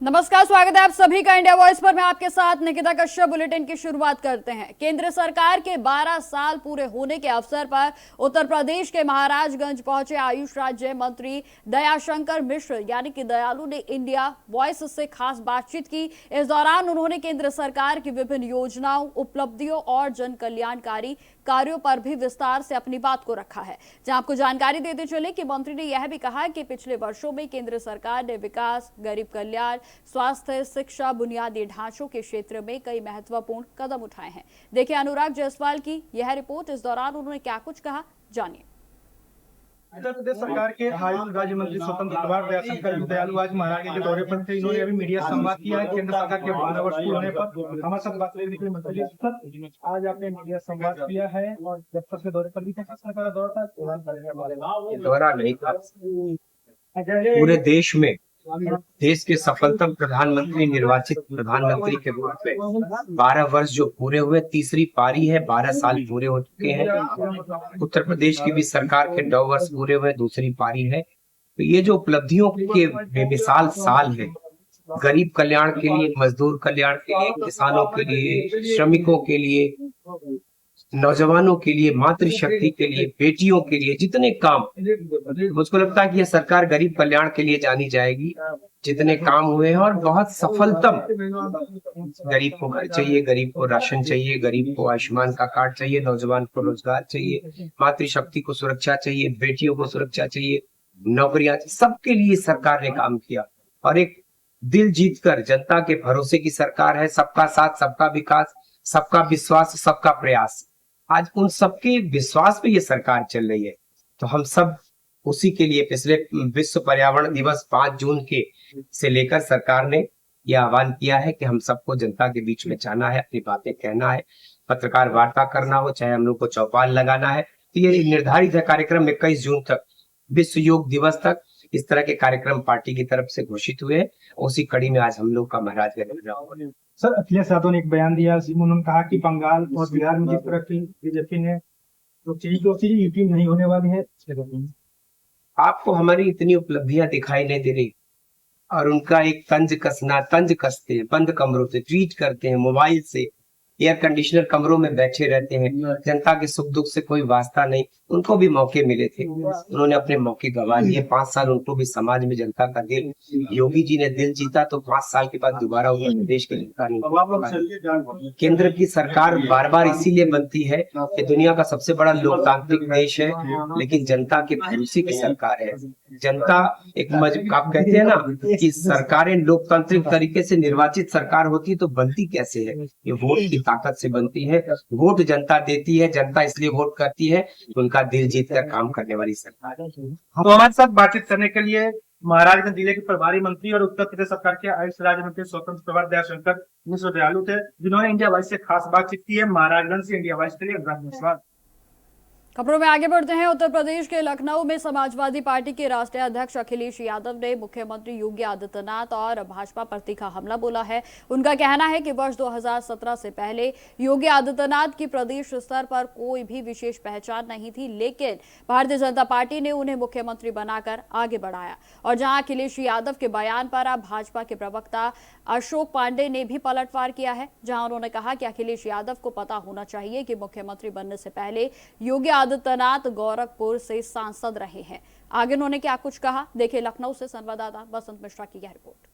नमस्कार, स्वागत है आप सभी का इंडिया वॉइस पर। मैं आपके साथ निकिता कश्यप। बुलेटिन की शुरुआत करते हैं। केंद्र सरकार के 12 साल पूरे होने के अवसर पर उत्तर प्रदेश के महाराजगंज पहुंचे आयुष राज्य मंत्री दयाशंकर मिश्र यानी कि दयालु ने इंडिया वॉइस से खास बातचीत की। इस दौरान उन्होंने केंद्र सरकार की विभिन्न योजनाओं, उपलब्धियों और जन कल्याणकारी कार्यों पर भी विस्तार से अपनी बात को रखा है। जहां आपको जानकारी देते चले कि मंत्री ने यह भी कहा कि पिछले वर्षों में केंद्र सरकार ने विकास, गरीब कल्याण, स्वास्थ्य, शिक्षा, बुनियादी ढांचों के क्षेत्र में कई महत्वपूर्ण कदम उठाए हैं। देखिए अनुराग जायसवाल की यह रिपोर्ट। इस दौरान उन्होंने क्या कुछ कहा, जानिए। उत्तर प्रदेश सरकार के आयुष राज्य मंत्री स्वतंत्र प्रभार दयाशंकर दयालु आज महाराजगंज के दौरे पर थे। इन्होंने अभी मीडिया संवाद किया है केंद्र सरकार के 12 वर्ष पूरे होने पर। हमारे साथ बात करने के लिए मंत्री जी, आज आपने मीडिया संवाद किया है और दफ्तर के दौरे पर भी था। सरकार का दौरा था, दौरा नहीं था। पूरे देश में देश के सफलतम प्रधानमंत्री, निर्वाचित प्रधानमंत्री के रूप में 12 वर्ष जो पूरे हुए, तीसरी पारी है, 12 साल पूरे हो चुके हैं। उत्तर प्रदेश की भी सरकार के 9 वर्ष पूरे हुए, दूसरी पारी है। तो ये जो उपलब्धियों के बेमिसाल साल है, गरीब कल्याण के लिए, मजदूर कल्याण के लिए, किसानों के लिए, श्रमिकों के लिए, नौजवानों के लिए, मातृशक्ति के लिए, बेटियों के लिए, जितने काम, मुझको लगता है कि यह सरकार गरीब कल्याण के लिए जानी जाएगी। जितने काम हुए हैं और बहुत सफलतम, गरीब को घर चाहिए, गरीब को राशन चाहिए, गरीब को आयुष्मान का कार्ड चाहिए, नौजवान को रोजगार चाहिए, मातृशक्ति को सुरक्षा चाहिए, बेटियों को सुरक्षा चाहिए, नौकरियां, सबके लिए सरकार ने काम किया। और एक दिल जीतकर जनता के भरोसे की सरकार है। सबका साथ, सबका विकास, सबका विश्वास, सबका प्रयास। आज उन सबके विश्वास पे ये सरकार चल रही है। तो हम सब उसी के लिए पिछले विश्व पर्यावरण दिवस 5 जून के से लेकर सरकार ने यह आह्वान किया है कि हम सबको जनता के बीच में जाना है, अपनी बातें कहना है, पत्रकार वार्ता करना हो, चाहे हम लोग को चौपाल लगाना है। तो ये निर्धारित है कार्यक्रम 21 जून तक, विश्व योग दिवस तक इस तरह के कार्यक्रम पार्टी की तरफ से घोषित हुए। उसी कड़ी में आज हम लोग का महाराजगंज। सर, अखिलेश यादव ने एक बयान दिया। उन्होंने कहा कि बंगाल और बिहार में जिस तरह की बीजेपी ने तो चीजें यूपी नहीं होने वाली है। आपको हमारी इतनी उपलब्धियां दिखाई नहीं दे रही और उनका एक तंज कसते हैं, बंद कमरों से ट्वीट करते हैं, मोबाइल से, एयर कंडीशनर कमरों में बैठे रहते हैं। जनता के सुख दुख से कोई वास्ता नहीं। उनको भी मौके मिले थे, उन्होंने अपने मौके गंवा लिए। 5 साल उनको भी समाज में जनता का दिल, योगी जी ने दिल जीता तो 5 साल के बाद दोबारा उत्तर प्रदेश के जनता नहीं। केंद्र की सरकार बार बार इसीलिए बनती है कि दुनिया का सबसे बड़ा लोकतांत्रिक देश है, लेकिन जनता के भरोसे की सरकार है। जनता एक आप कहते हैं ना कि सरकारें लोकतांत्रिक तरीके से निर्वाचित सरकार होती तो बनती कैसे है? ये वोट की ताकत से बनती है। वोट जनता देती है, जनता इसलिए वोट करती है, उनका दिल जीत कर काम करने वाली सरकार है। हम हमारे साथ बातचीत करने के लिए महाराजगंज जिले के प्रभारी मंत्री और उत्तर प्रदेश सरकार के आयुष राज्य मंत्री स्वतंत्र प्रभार दयाशंकर मिश्र दयालु थे, जिन्होंने इंडिया वॉइस से खास बातचीत की है। महाराजगंज से इंडिया वॉइस के लिए अनुराग। खबरों में आगे बढ़ते हैं। उत्तर प्रदेश के लखनऊ में समाजवादी पार्टी के राष्ट्रीय अध्यक्ष अखिलेश यादव ने मुख्यमंत्री योगी आदित्यनाथ और भाजपा पर तीखा हमला बोला है। उनका कहना है कि वर्ष 2017 से पहले योगी आदित्यनाथ की प्रदेश स्तर पर कोई भी विशेष पहचान नहीं थी, लेकिन भारतीय जनता पार्टी ने उन्हें मुख्यमंत्री बनाकर आगे बढ़ाया। और जहां अखिलेश यादव के बयान पर अब भाजपा के प्रवक्ता अशोक पांडे ने भी पलटवार किया है, जहां उन्होंने कहा कि अखिलेश यादव को पता होना चाहिए कि मुख्यमंत्री बनने से पहले योगी आदित्यनाथ गोरखपुर से सांसद रहे हैं। आगे उन्होंने क्या कुछ कहा, देखिए लखनऊ से संवाददाता बसंत मिश्रा की यह रिपोर्ट।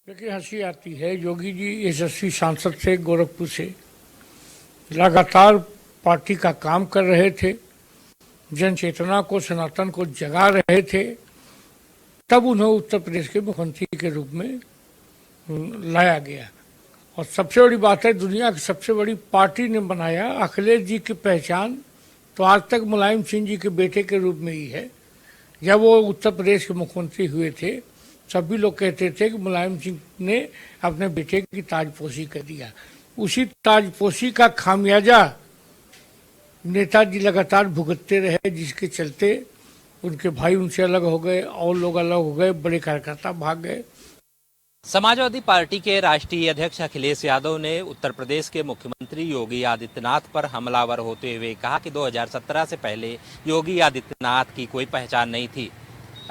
देखिए, हंसी आती है। योगी जी यशस्वी सांसद से, गोरखपुर से लगातार पार्टी का काम कर रहे थे, जन चेतना को, सनातन को जगा रहे थे। तब उन्हें उत्तर प्रदेश के मुख्यमंत्री के रूप में लाया गया। और सबसे बड़ी बात है, दुनिया की सबसे बड़ी पार्टी ने बनाया। अखिलेश जी की पहचान तो आज तक मुलायम सिंह जी के बेटे के रूप में ही है। जब वो उत्तर प्रदेश के मुख्यमंत्री हुए थे, सभी लोग कहते थे कि मुलायम सिंह ने अपने बेटे की ताजपोशी कर दिया। उसी ताजपोशी का खामियाजा नेताजी लगातार भुगतते रहे, जिसके चलते उनके भाई उनसे अलग हो गए और लोग अलग हो गए, बड़े कार्यकर्ता भाग गए। समाजवादी पार्टी के राष्ट्रीय अध्यक्ष अखिलेश यादव ने उत्तर प्रदेश के मुख्यमंत्री योगी आदित्यनाथ पर हमलावर होते हुए कहा कि 2017 से पहले योगी आदित्यनाथ की कोई पहचान नहीं थी।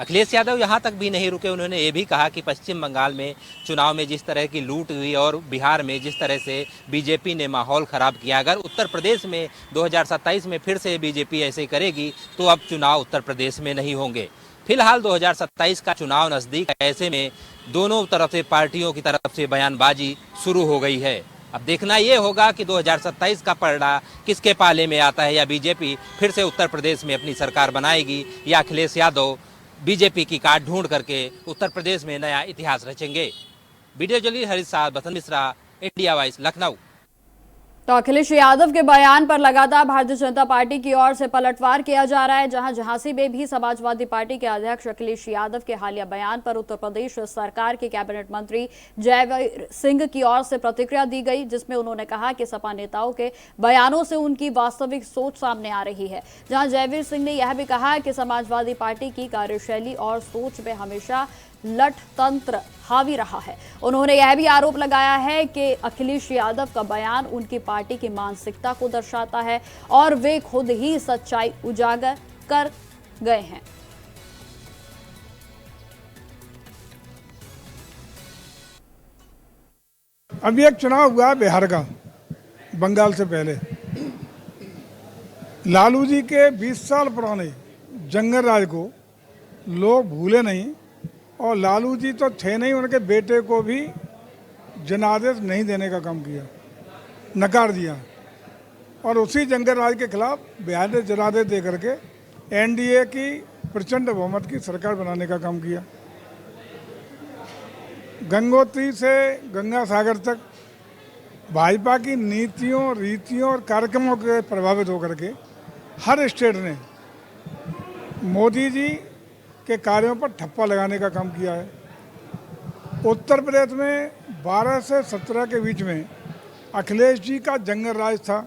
अखिलेश यादव यहाँ तक भी नहीं रुके, उन्होंने ये भी कहा कि पश्चिम बंगाल में चुनाव में जिस तरह की लूट हुई और बिहार में जिस तरह से बीजेपी ने माहौल खराब किया, अगर उत्तर प्रदेश में 2027 में फिर से बीजेपी ऐसे करेगी तो अब चुनाव उत्तर प्रदेश में नहीं होंगे। फिलहाल 2027 का चुनाव नजदीक, ऐसे में दोनों तरफ से पार्टियों की तरफ से बयानबाजी शुरू हो गई है। अब देखना ये होगा कि 2027 का पलड़ा किसके पाले में आता है, या बीजेपी फिर से उत्तर प्रदेश में अपनी सरकार बनाएगी, या अखिलेश यादव बीजेपी की काट ढूंढ करके उत्तर प्रदेश में नया इतिहास रचेंगे। वीडियो जर्नलिस्ट हरीश साहब, बसंत मिश्रा, इंडिया वॉइस, लखनऊ। तो अखिलेश यादव के बयान पर लगातार भारतीय जनता पार्टी की ओर से पलटवार किया जा रहा है, जहां झांसी में भी समाजवादी पार्टी के अध्यक्ष अखिलेश यादव के हालिया बयान पर उत्तर प्रदेश सरकार के कैबिनेट मंत्री जयवीर सिंह की ओर से प्रतिक्रिया दी गई, जिसमें उन्होंने कहा कि सपा नेताओं के बयानों से उनकी वास्तविक सोच सामने आ रही है। जहां जयवीर सिंह ने यह भी कहा कि समाजवादी पार्टी की कार्यशैली और सोच में हमेशा लठ तंत्र हावी रहा है। उन्होंने यह भी आरोप लगाया है कि अखिलेश यादव का बयान उनकी पार्टी की मानसिकता को दर्शाता है और वे खुद ही सच्चाई उजागर कर गए हैं। अभी एक चुनाव हुआ बिहार का, बंगाल से पहले लालू जी के 20 साल पुराने जंगल राज को लोग भूले नहीं, और लालू जी तो थे नहीं, उनके बेटे को भी जनादेश नहीं देने का काम किया, नकार दिया, और उसी जंगल राज के खिलाफ बिहार ने जनादेश दे करके एनडीए की प्रचंड बहुमत की सरकार बनाने का काम किया। गंगोत्री से गंगा सागर तक भाजपा की नीतियों, रीतियों और कार्यक्रमों के प्रभावित होकर के हर स्टेट ने मोदी जी के कार्यों पर ठप्पा लगाने का काम किया है। उत्तर प्रदेश में 12 से 17 के बीच में अखिलेश जी का जंगल राज था,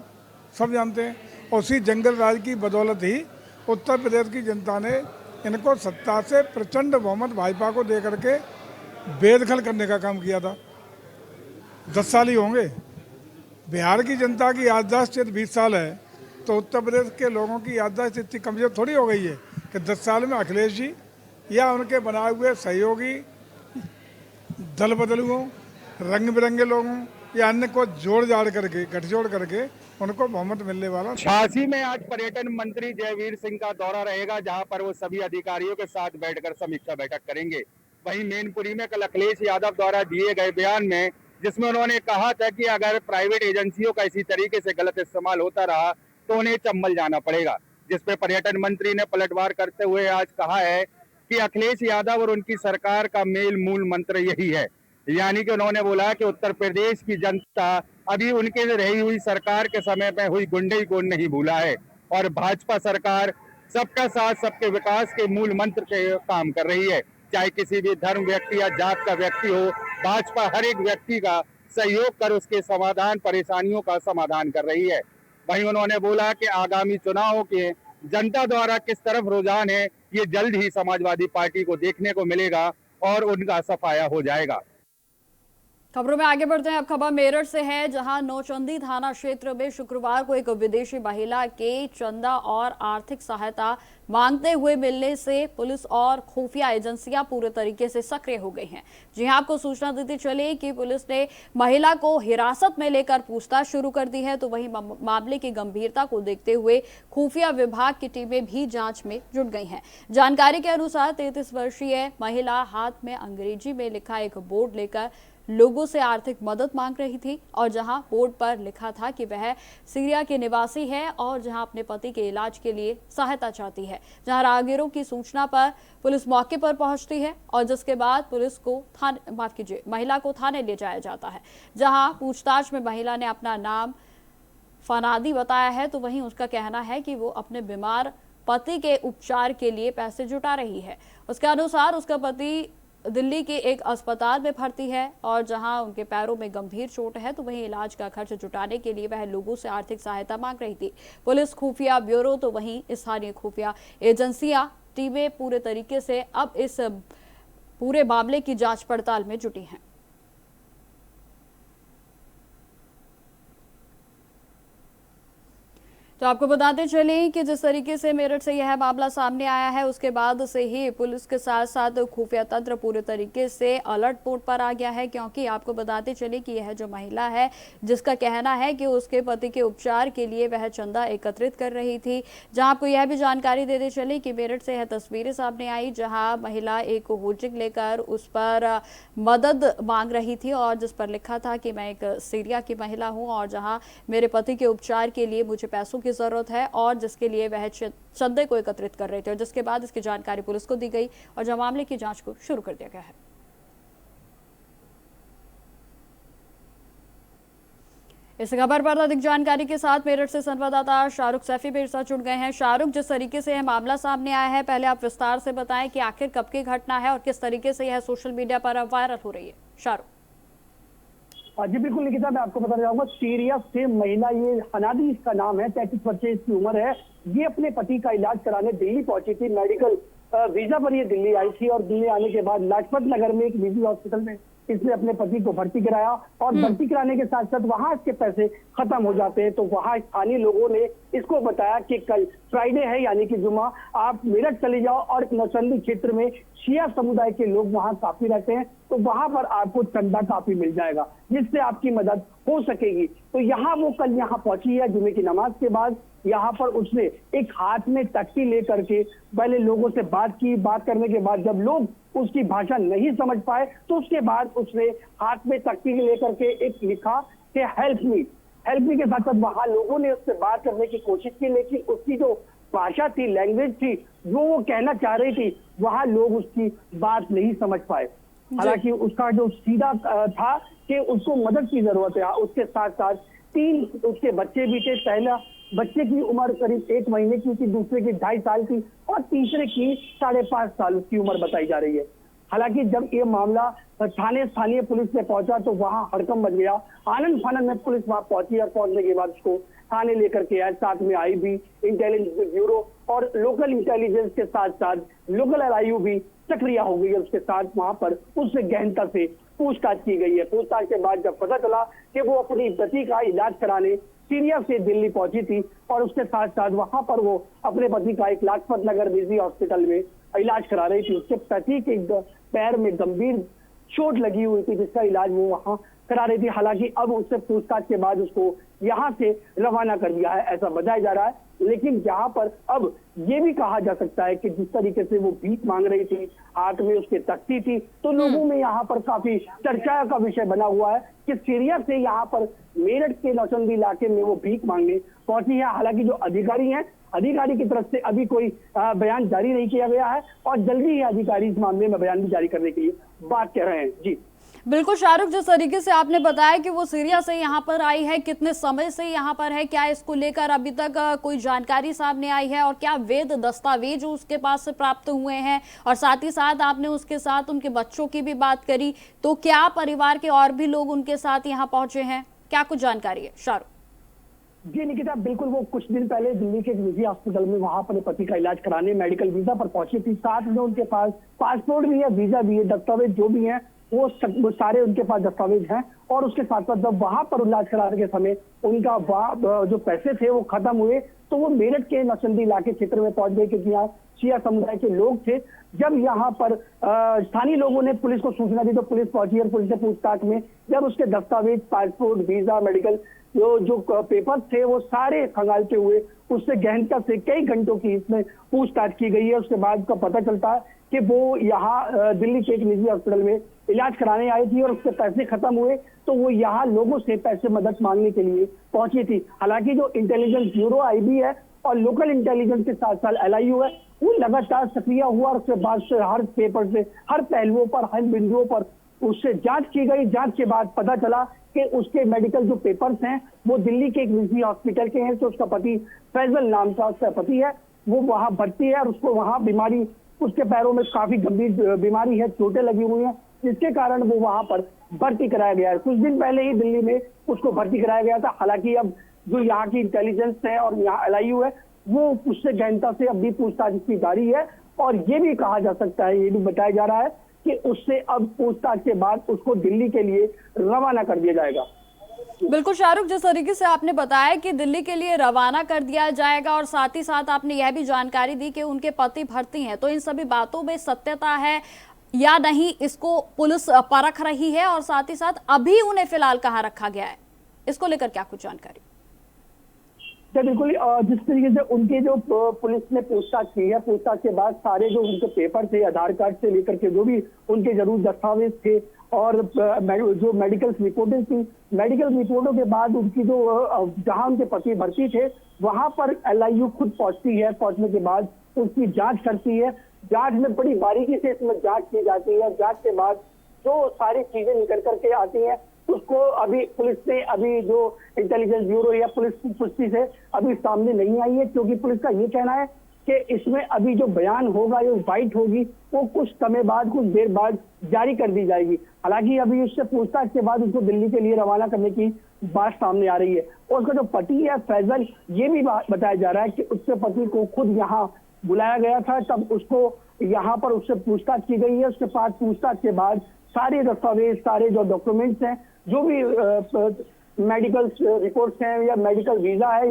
सब जानते हैं, और उसी जंगल राज की बदौलत ही उत्तर प्रदेश की जनता ने इनको सत्ता से प्रचंड बहुमत भाजपा को दे करके बेदखल करने का काम किया था। 10 साल ही होंगे। बिहार की जनता की याददाश्त 20 साल है, तो उत्तर प्रदेश के लोगों की याददाश्त इतनी कमजोर थोड़ी हो गई है कि 10 साल में अखिलेश जी या उनके बनाए हुए सहयोगी दल बदलुओं, रंग बिरंगे लोगों या अन्य को जोड़ जाड़ करके, गठजोड़ करके उनको बहुमत मिलने वाला। झांसी में आज पर्यटन मंत्री जयवीर सिंह का दौरा रहेगा, जहां पर वो सभी अधिकारियों के साथ बैठकर समीक्षा बैठक करेंगे। वहीं मैनपुरी में कल अखिलेश यादव द्वारा दिए गए बयान में, जिसमें उन्होंने कहा था कि अगर प्राइवेट एजेंसियों का इसी तरीके से गलत इस्तेमाल होता रहा तो उन्हें चंबल जाना पड़ेगा, जिसपे पर्यटन मंत्री ने पलटवार करते हुए आज कहा है कि अखिलेश यादव और उनकी सरकार का मेल मूल मंत्र यही है। यानी कि उन्होंने बोला कि उत्तर प्रदेश की जनता अभी उनके रही हुई सरकार के समय में हुई गुंडई को नहीं भूला है, और भाजपा सरकार सबका साथ सबके विकास के मूल मंत्र से काम कर रही है। चाहे किसी भी धर्म व्यक्ति या जात का व्यक्ति हो, भाजपा हर एक व्यक्ति का सहयोग कर उसके समाधान, परेशानियों का समाधान कर रही है। वहीं उन्होंने बोला कि आगामी चुनावों के जनता द्वारा किस तरफ रुझान है, ये जल्द ही समाजवादी पार्टी को देखने को मिलेगा और उनका सफाया हो जाएगा। खबरों में आगे बढ़ते हैं। अब खबर मेरठ से है, जहां नौचंदी थाना क्षेत्र में शुक्रवार को एक विदेशी महिला के चंदा और आर्थिक सहायता मांगते हुए मिलने से पुलिस और खुफिया एजेंसियां पूरे तरीके से सक्रिय हो गई हैं। जी हां, आपको सूचना देती चले कि पुलिस ने महिला को हिरासत में लेकर पूछताछ शुरू कर दी है, तो वहीं मामले की गंभीरता को देखते हुए खुफिया विभाग की टीमें भी जांच में जुट गई हैं। जानकारी के अनुसार 33 वर्षीय महिला हाथ में अंग्रेजी में लिखा एक बोर्ड लेकर लोगों से आर्थिक मदद मांग रही थी, और जहां बोर्ड पर लिखा था कि वह सीरिया की निवासी है और जहां अपने पति के इलाज के लिए सहायता चाहती है। जहां राहगीरों की सूचना पर पुलिस मौके पर पहुंचती है, और जिसके बाद पुलिस को महिला को थाने ले जाया जाता है। जहां पूछताछ में महिला ने अपना नाम फनादी बताया है, तो वहीं उसका कहना है कि वो अपने बीमार पति के उपचार के लिए पैसे जुटा रही है। उसके अनुसार उसका पति दिल्ली के एक अस्पताल में भर्ती है, और जहां उनके पैरों में गंभीर चोट है, तो वहीं इलाज का खर्च जुटाने के लिए वह लोगों से आर्थिक सहायता मांग रही थी। पुलिस, खुफिया ब्यूरो, तो वहीं स्थानीय खुफिया एजेंसियां टीमें पूरे तरीके से अब इस पूरे मामले की जांच पड़ताल में जुटी हैं। तो आपको बताते चलें कि जिस तरीके से मेरठ से यह मामला सामने आया है, उसके बाद से ही पुलिस के साथ साथ खुफिया तंत्र पूरे तरीके से अलर्ट मोड पर आ गया है, क्योंकि आपको बताते चले कि यह जो महिला है, जिसका कहना है कि उसके पति के उपचार के लिए वह चंदा एकत्रित कर रही थी। जहां आपको यह भी जानकारी देते चले कि मेरठ से यह तस्वीरें सामने आई, जहां महिला एक होर्डिंग लेकर उस पर मदद मांग रही थी और जिस पर लिखा था कि मैं एक सीरिया की महिला हूं और जहां मेरे पति के उपचार के लिए मुझे पैसों की जरूरत है, और जिसके लिए वह चंदे को एकत्रित कर रहे थे। और जिसके बाद इसकी जानकारी पुलिस को दी गई और जब मामले की जांच को शुरू कर दिया गया है। इस खबर पर अधिक जानकारी के साथ मेरठ से संवाददाता शाहरुख सैफी मेरे साथ जुड़ गए हैं। शाहरुख, जिस तरीके से यह मामला सामने आया है, पहले आप विस्तार से बताएं कि आखिर कब की घटना है और किस तरीके से यह सोशल मीडिया पर वायरल हो रही है। शाहरुख जी बिल्कुल निकिता, मैं आपको बताना चाहूंगा, सीरिया से महिला, ये हनादी इसका नाम है, 33 वर्ष इसकी उम्र है। ये अपने पति का इलाज कराने दिल्ली पहुंची थी। मेडिकल वीजा पर ये दिल्ली आई थी और दिल्ली आने के बाद लाजपत नगर में एक निजी हॉस्पिटल में इसने अपने पति को भर्ती कराया और भर्ती कराने के साथ साथ वहां इसके पैसे खत्म हो जाते हैं। तो वहां स्थानीय लोगों ने इसको बताया कि कल फ्राइडे है, यानी कि जुमा, आप मेरठ चले जाओ और नौचंदी क्षेत्र में शिया समुदाय के लोग वहां काफी रहते हैं, तो वहां पर आपको चंदा काफी मिल जाएगा जिससे आपकी मदद हो सकेगी। तो यहाँ वो कल यहाँ पहुंची है जुमे की नमाज के बाद। यहाँ पर उसने एक हाथ में तख्ती लेकर के पहले लोगों से बात की। बात करने के बाद जब लोग उसकी भाषा नहीं समझ पाए तो उसके बाद उसने हाथ में तख्ती लेकर के एक लिखा कि हेल्प मी के साथ साथ वहां लोगों ने उससे बात करने की कोशिश की, लेकिन उसकी जो भाषा थी, लैंग्वेज थी, जो वो कहना चाह रही थी, वहां लोग उसकी बात नहीं समझ पाए। हालांकि उसका जो सीधा था कि उसको मदद की जरूरत है। उसके साथ साथ 3 उसके बच्चे भी थे। पहला बच्चे की उम्र करीब 1 महीने की थी, दूसरे की 2.5 साल की और तीसरे की 5.5 साल उसकी उम्र बताई जा रही है। हालांकि जब ये मामला स्थानीय पुलिस में पहुंचा तो वहां हड़कंप मच गया। आनंद फानंद में पुलिस वहां पहुंची और पहुंचने के बाद उसको थाने लेकर के आए। साथ में IB, इंटेलिजेंस ब्यूरो और लोकल इंटेलिजेंस के साथ साथ लोकल LIU भी सक्रिय हो गई है। उसके साथ वहां पर उससे गहनता से पूछताछ की गई है। पूछताछ के बाद जब पता चला कि वो अपनी पति का इलाज कराने सीरिया से दिल्ली पहुंची थी और उसके साथ साथ वहां पर वो अपने पति का एक लाजपत नगर निजी हॉस्पिटल में इलाज करा रही थी। उसके पति के पैर में गंभीर चोट लगी हुई थी जिसका इलाज वो वहां करा रही थी। हालांकि अब उससे पूछताछ के बाद उसको यहाँ से रवाना कर दिया है, ऐसा बताया जा रहा है। लेकिन यहाँ पर अब ये भी कहा जा सकता है कि जिस तरीके से वो भीख मांग रही थी, हाथ में उसके तख्ती थी, तो लोगों में यहाँ पर काफी चर्चा का विषय बना हुआ है कि सीरिया से यहाँ पर मेरठ के नौचंदी इलाके में वो भीख मांगने पहुंची है। हालांकि जो अधिकारी की तरफ से अभी कोई बयान जारी नहीं किया गया है और जल्दी ही अधिकारी इस मामले में बयान भी जारी करने के लिए बात कर रहे हैं। जी बिल्कुल शाहरुख, जिस तरीके से आपने बताया कि वो सीरिया से यहाँ पर आई है, कितने समय से यहाँ पर है, क्या इसको लेकर अभी तक कोई जानकारी सामने आई है और क्या वैध दस्तावेज उसके पास से प्राप्त हुए हैं? और साथ ही साथ आपने उसके साथ उनके बच्चों की भी बात करी, तो क्या परिवार के और भी लोग उनके साथ यहाँ पहुंचे हैं? क्या कुछ जानकारी है शाहरुख? जी निकिता, बिल्कुल, वो कुछ दिन पहले दिल्ली के निजी हॉस्पिटल में वहां अपने पति का इलाज कराने मेडिकल वीजा पर पहुंची थी। साथ में उनके पास पासपोर्ट भी है, वीजा भी है, दस्तावेज जो भी है वो सारे उनके पास दस्तावेज हैं। और उसके साथ साथ जब वहां पर इलाज कराने के समय उनका जो पैसे थे वो खत्म हुए तो वो मेरठ के नौचंदी इलाके क्षेत्र में पहुंच गए, क्योंकि यहाँ शिया समुदाय के लोग थे। जब यहाँ पर स्थानीय लोगों ने पुलिस को सूचना दी तो पुलिस पहुंची और पुलिस ने पूछताछ में जब उसके दस्तावेज, पासपोर्ट, वीजा, मेडिकल जो पेपर्स थे वो सारे खंगालते हुए उससे गहनता से कई घंटों की इसमें पूछताछ की गई है। उसके बाद का पता चलता है कि वो यहाँ दिल्ली के एक निजी हॉस्पिटल में इलाज कराने आई थी और उसके पैसे खत्म हुए तो वो यहाँ लोगों से पैसे मदद मांगने के लिए पहुंची थी। हालांकि जो इंटेलिजेंस ब्यूरो IB है और लोकल इंटेलिजेंस के साथ साथ LIU है वो लगातार सक्रिय हुआ और उसके बाद से हर पेपर से, हर पहलुओं पर, हर बिंदुओं पर उससे जांच की गई। जांच के बाद पता चला कि उसके मेडिकल जो पेपर्स हैं वो दिल्ली के एक निजी हॉस्पिटल के हैं। तो उसका पति फैजल नाम का उसका पति है, वो वहां भर्ती है और उसको वहां बीमारी, उसके पैरों में काफी गंभीर बीमारी है, चोटें लगी हुई हैं, जिसके कारण वो वहां पर भर्ती कराया गया है। कुछ दिन पहले ही दिल्ली में उसको भर्ती कराया गया था। हालांकि अब जो यहाँ की इंटेलिजेंस है और यहाँ LIU है वो उससे गहनता से अब भी पूछताछ की जारी है और ये भी कहा जा सकता है, ये भी बताया जा रहा है कि उससे अब पूछताछ के बाद उसको दिल्ली के लिए रवाना कर दिया जाएगा। बिल्कुल शाहरुख, जिस तरीके से आपने बताया कि दिल्ली के लिए रवाना कर दिया जाएगा और साथ ही साथ आपने यह भी जानकारी दी कि उनके पति भर्ती हैं, तो इन सभी बातों में सत्यता है या नहीं, इसको पुलिस परख रही है और साथ ही साथ अभी उन्हें फिलहाल कहाँ रखा गया है, इसको लेकर क्या कुछ जानकारी? बिल्कुल, जिस तरीके से उनके जो पुलिस ने पूछताछ की है, पूछताछ के बाद सारे जो उनके पेपर थे, आधार कार्ड से लेकर के जो भी उनके जरूर दस्तावेज थे और जो मेडिकल रिपोर्टें थी, मेडिकल रिपोर्टों के बाद उनकी जो जहां उनके पति भर्ती थे वहां पर LIU खुद पहुंचती है। पहुंचने के बाद उसकी जांच करती है। जांच में बड़ी बारीकी से इसमें जांच की जाती है। जांच के बाद जो सारी चीजें निकल करके आती हैं उसको अभी पुलिस ने, अभी जो इंटेलिजेंस ब्यूरो या पुलिस की पुष्टि से अभी सामने नहीं आई है, क्योंकि पुलिस का ये कहना है कि इसमें अभी जो बयान होगा, जो बाइट होगी, वो कुछ समय बाद, कुछ देर बाद जारी कर दी जाएगी। हालांकि अभी उससे पूछताछ के बाद उसको दिल्ली के लिए रवाना करने की बात सामने आ रही है। और उसका जो पति है फैजल, ये भी बताया जा रहा है कि उसके पति को खुद यहाँ बुलाया गया था, तब उसको यहाँ पर उससे पूछताछ की गई है। उसके पास पूछताछ के बाद सारे दस्तावेज, सारे जो डॉक्यूमेंट्स हैं, जो भी मेडिकल रिपोर्ट्स हैं या मेडिकल वीजा है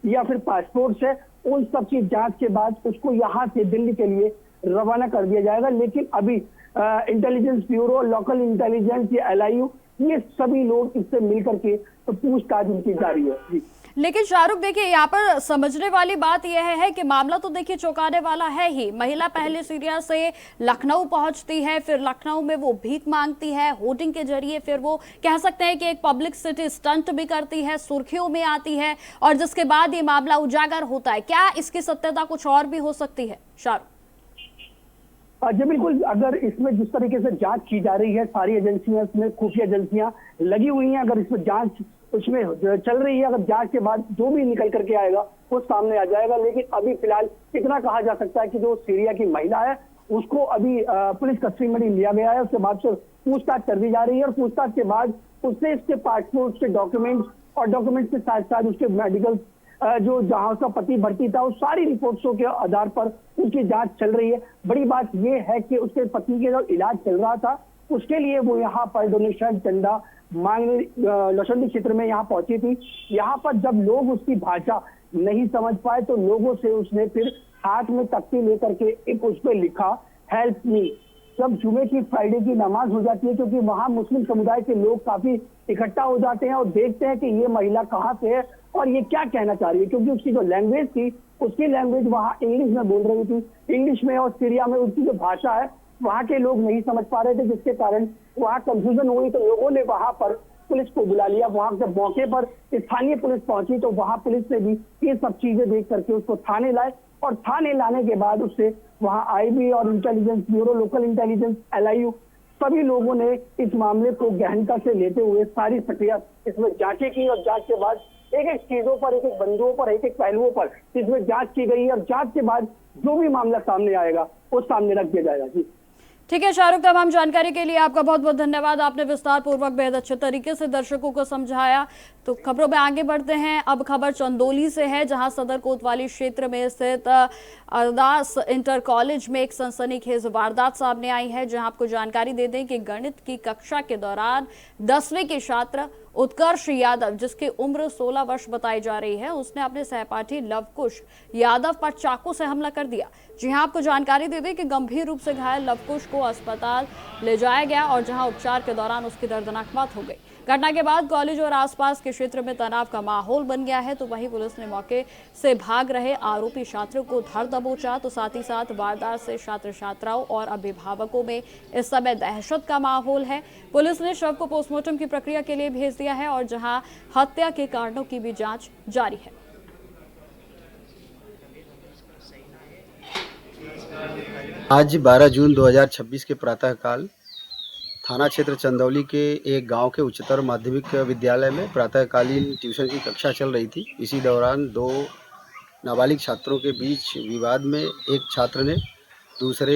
या फिर पासपोर्ट्स है, उन सब की जांच के बाद उसको यहाँ से दिल्ली के लिए रवाना कर दिया जाएगा। लेकिन अभी इंटेलिजेंस ब्यूरो, लोकल इंटेलिजेंस या LIU, ये सभी लोग इससे मिलकर के तो पूछताछ उनकी जारी है। जी। लेकिन शाहरुख देखिए, यहाँ पर समझने वाली बात यह है कि मामला तो देखिए चौंकाने वाला है ही। महिला पहले सीरिया से लखनऊ पहुंचती है, फिर लखनऊ में वो भीख मांगती है, होर्डिंग के जरिए फिर वो कह सकते हैं कि एक पब्लिक सिटी स्टंट भी करती है, सुर्खियों में आती है और जिसके बाद ये मामला उजागर होता है। क्या इसकी सत्यता कुछ और भी हो सकती है शाहरुख? जी बिल्कुल, अगर इसमें जिस तरीके से जांच की जा रही है, सारी एजेंसियां, इसमें खुफिया एजेंसियां लगी हुई हैं, अगर इसमें जांच उसमें चल रही है, अगर जांच के बाद जो भी निकल करके आएगा वो सामने आ जाएगा। लेकिन अभी फिलहाल इतना कहा जा सकता है कि जो सीरिया की महिला है उसको अभी पुलिस कस्टडी में लिया गया है। उसके बाद से पूछताछ कर दी जा रही है और पूछताछ के बाद उससे इसके पासपोर्ट, उसके डॉक्यूमेंट्स और डॉक्यूमेंट्स के साथ साथ उसके मेडिकल जो जहां उसका पति भर्ती था, उस सारी रिपोर्ट्सों के आधार पर उनकी जांच चल रही है। बड़ी बात यह है कि उसके पति के जो इलाज चल रहा था उसके लिए वो यहाँ पर डोनेशन चंदा मांगने लौशंडी क्षेत्र में यहाँ पहुंची थी। यहाँ पर जब लोग उसकी भाषा नहीं समझ पाए तो लोगों से उसने फिर हाथ में तख्ती लेकर के एक उस पर लिखा, हेल्प मी। जब जुमे की, फ्राइडे की नमाज हो जाती है, क्योंकि वहाँ मुस्लिम समुदाय के लोग काफी इकट्ठा हो जाते हैं और देखते हैं कि ये महिला कहाँ से है और ये क्या कहना चाह रही है, क्योंकि उसकी जो लैंग्वेज थी, उसकी लैंग्वेज वहाँ इंग्लिश में बोल रही थी। इंग्लिश में और सीरिया में उसकी जो भाषा है वहाँ के लोग नहीं समझ पा रहे थे, जिसके कारण वहाँ कंफ्यूजन हुई। तो लोगों ने वहाँ पर पुलिस को बुला लिया। वहाँ जब मौके पर स्थानीय पुलिस पहुंची तो वहाँ पुलिस ने भी ये सब चीजें देख करके उसको थाने लाए और थाने लाने के बाद उससे वहाँ IB और intelligence bureau, local intelligence, LIU, सभी लोगों ने इस मामले को गहनता से लेते हुए सारी प्रक्रिया इसमें जांचें की और जांच के बाद एक एक चीजों पर, एक एक बंदुओं पर, एक एक पहलुओं पर इसमें जांच की गई और जांच के बाद जो भी मामला सामने आएगा वो सामने रख दिया जाएगा। जी ठीक है शाहरुख, तमाम जानकारी के लिए आपका बहुत बहुत धन्यवाद। आपने विस्तार पूर्वक बेहद अच्छे तरीके से दर्शकों को समझाया। तो खबरों में आगे बढ़ते हैं। अब खबर चंदौली से है, जहां सदर कोतवाली क्षेत्र में स्थित अरदास इंटर कॉलेज में एक सनसनीखेज वारदात सामने आई है। जहां आपको जानकारी दे दें कि गणित की कक्षा के दौरान 10वीं के छात्र उत्कर्ष यादव, जिसकी उम्र 16 वर्ष बताई जा रही है, उसने अपने सहपाठी लवकुश यादव पर चाकू से हमला कर दिया। जी हां, आपको जानकारी दे दें कि गंभीर रूप से घायल लवकुश को अस्पताल ले जाया गया और जहां उपचार के दौरान उसकी दर्दनाक मौत हो गई। घटना के बाद कॉलेज और आसपास के क्षेत्र में तनाव का माहौल बन गया है। तो वहीं पुलिस ने मौके से भाग रहे आरोपी छात्रों को धर दबोचा। तो साथ ही साथ वारदात से छात्र छात्राओं और अभिभावकों में इस समय दहशत का माहौल है। पुलिस ने शव को पोस्टमार्टम की प्रक्रिया के लिए भेज दिया है और जहां हत्या के कारणों की भी जांच जारी है। आज 12 जून 2026 के प्रातःकाल थाना क्षेत्र चंदौली के एक गांव के उच्चतर माध्यमिक विद्यालय में प्रातःकालीन ट्यूशन की कक्षा चल रही थी। इसी दौरान दो नाबालिग छात्रों के बीच विवाद में एक छात्र ने दूसरे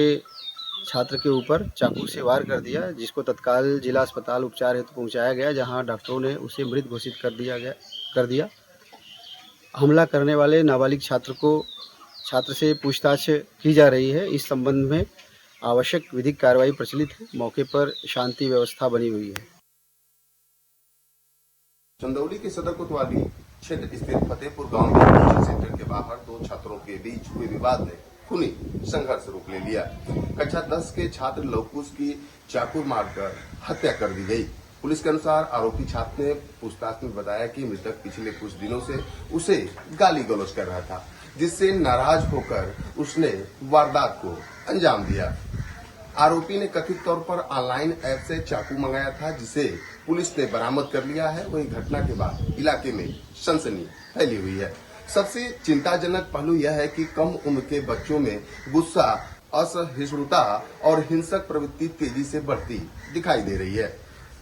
छात्र के ऊपर चाकू से वार कर दिया, जिसको तत्काल जिला अस्पताल उपचार हेतु पहुंचाया गया, जहां डॉक्टरों ने उसे मृत घोषित कर दिया। हमला करने वाले नाबालिग छात्र से पूछताछ की जा रही है। इस संबंध में आवश्यक विधिक कार्रवाई प्रचलित है। मौके पर शांति व्यवस्था बनी हुई है। चंदौली के सदर कोतवाली क्षेत्र स्थित फतेहपुर गांव के कोचिंग सेंटर के बाहर दो छात्रों के बीच हुए विवाद ने खूनी संघर्ष रूप ले लिया। कक्षा 10 के छात्र लवकुश की चाकू मारकर हत्या कर दी गई। पुलिस के अनुसार आरोपी छात्र ने पूछताछ में बताया कि मृतक पिछले कुछ दिनों से उसे गाली गलौज कर रहा था, जिससे नाराज होकर उसने वारदात को अंजाम दिया। आरोपी ने कथित तौर पर ऑनलाइन ऐप से चाकू मंगाया था, जिसे पुलिस ने बरामद कर लिया है। वहीं घटना के बाद इलाके में सनसनी फैली हुई है। सबसे चिंताजनक पहलू यह है कि कम उम्र के बच्चों में गुस्सा, असहिष्णुता और हिंसक प्रवृत्ति तेजी से बढ़ती दिखाई दे रही है।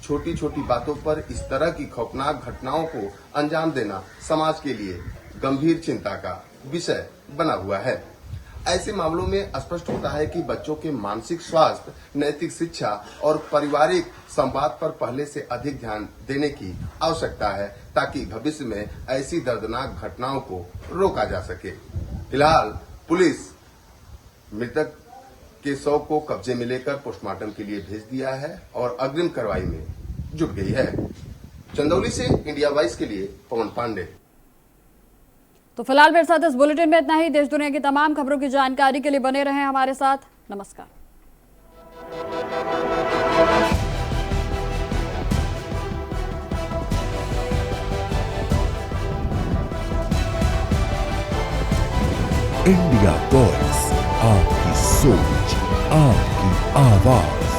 छोटी छोटी बातों पर इस तरह की खौफनाक घटनाओं को अंजाम देना समाज के लिए गंभीर चिंता का विषय बना हुआ है। ऐसे मामलों में स्पष्ट होता है कि बच्चों के मानसिक स्वास्थ्य, नैतिक शिक्षा और पारिवारिक संवाद पर पहले से अधिक ध्यान देने की आवश्यकता है, ताकि भविष्य में ऐसी दर्दनाक घटनाओं को रोका जा सके। फिलहाल पुलिस मृतक के शव को कब्जे में लेकर पोस्टमार्टम के लिए भेज दिया है और अग्रिम कार्रवाई में जुट गई है। चंदौली से इंडिया वॉइस के लिए पवन पांडे। तो फिलहाल मेरे साथ इस बुलेटिन में इतना ही। देश दुनिया की तमाम खबरों की जानकारी के लिए बने रहें हमारे साथ। नमस्कार। इंडिया वॉइस, आपकी सोच, आपकी आवाज।